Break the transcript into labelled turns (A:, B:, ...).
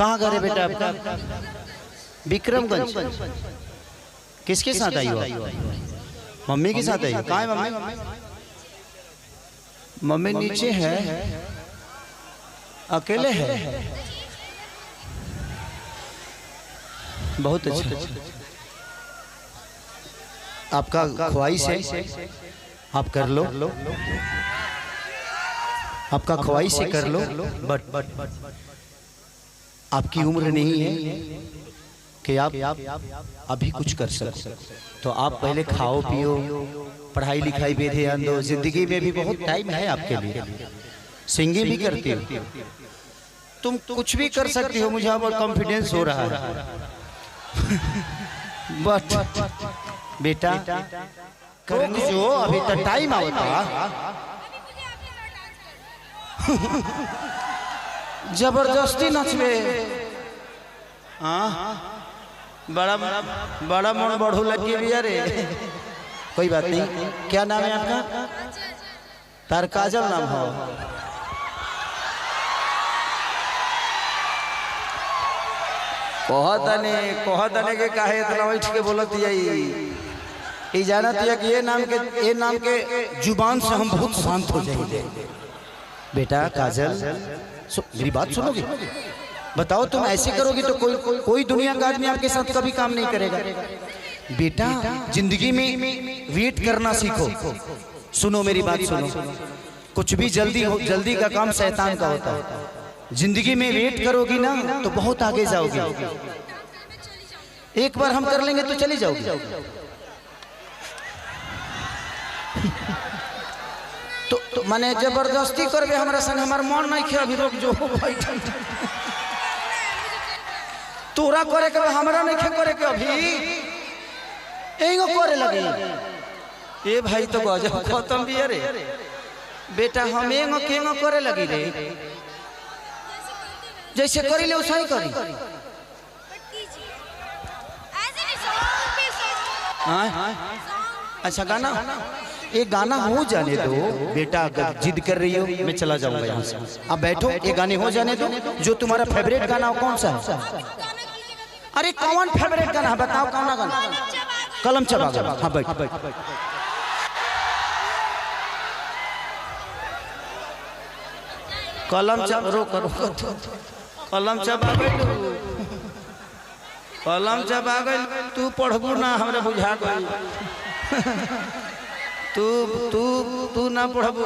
A: कहाँ घर है बेटा आपका? विक्रमगंज। किसके साथ आई हो? मम्मी के साथ आई हो? कहाँ है मम्मी? मम्मी नीचे है, अकेले है। बहुत अच्छा। आपका ख्वाहिश है आप कर लो, आपका ख्वाहिश है कर लो, बट आपकी उम्र नहीं है कि आप अभी कुछ कर सको। तो आप पहले खाओ पियो, पढ़ाई लिखाई पे ध्यान दो। जिंदगी में भी बहुत टाइम है आपके लिए। सिंगिंग भी करती हो, तुम कुछ भी कर सकती हो। मुझे अब कॉन्फिडेंस हो रहा है। बट बेटा रुक जो, अभी तक टाइम आवता। जबरदस्ती नचबे। बड़ा बड़ा मन बढ़ू लगी भी। अरे कोई बात नहीं। क्या नाम है आपका? तार काजल नाम हो। कहतने के काहे इतना उठ के बोलत यही जानत है कि ये नाम के जुबान से हम बहुत शांत हो जाएंगे। बेटा काजल मेरी बात सुनोगे? बताओ तुम ऐसे करोगी तो कोई दुनिया का आदमी आपके साथ कभी काम नहीं करेगा। बेटा जिंदगी में वेट करना सीखो। सुनो मेरी बात सुनो। कुछ भी जल्दी का काम शैतान का होता है। जिंदगी में वेट करोगी ना तो बहुत आगे जाओगी। एक बार हम कर लेंगे तो चली जाओगी। तो माने जबरदस्ती करबे हमारा संग, हमार मन नहीं खे। अभी रोक जो तोरा करे के हमरा नहीं खे करे के। अभी एगो करे लगी। ए भाई तो गजब खत्म भी। अरे बेटा हम एगो केगो करे लगी रे। जैसे करी ले वैसे ही करी। अच्छा गाना, ये गाना हो जाने दो बेटा। अगर जिद कर रही हो मैं चला जाऊंगा यहाँ से। अब बैठो, ये गाने हो जाने दो। जो तुम्हारा फेवरेट गाना हो कौन सा है? अरे कौन फेवरेट गाना बताओ? कौन गाना? कलम चबा। हाँ बैठ। कलम चबा रो। कलम चबा गई। कलम चबा गई। तू पढ़बू ना, हमरा बुझा गई। तू ना पढ़बू।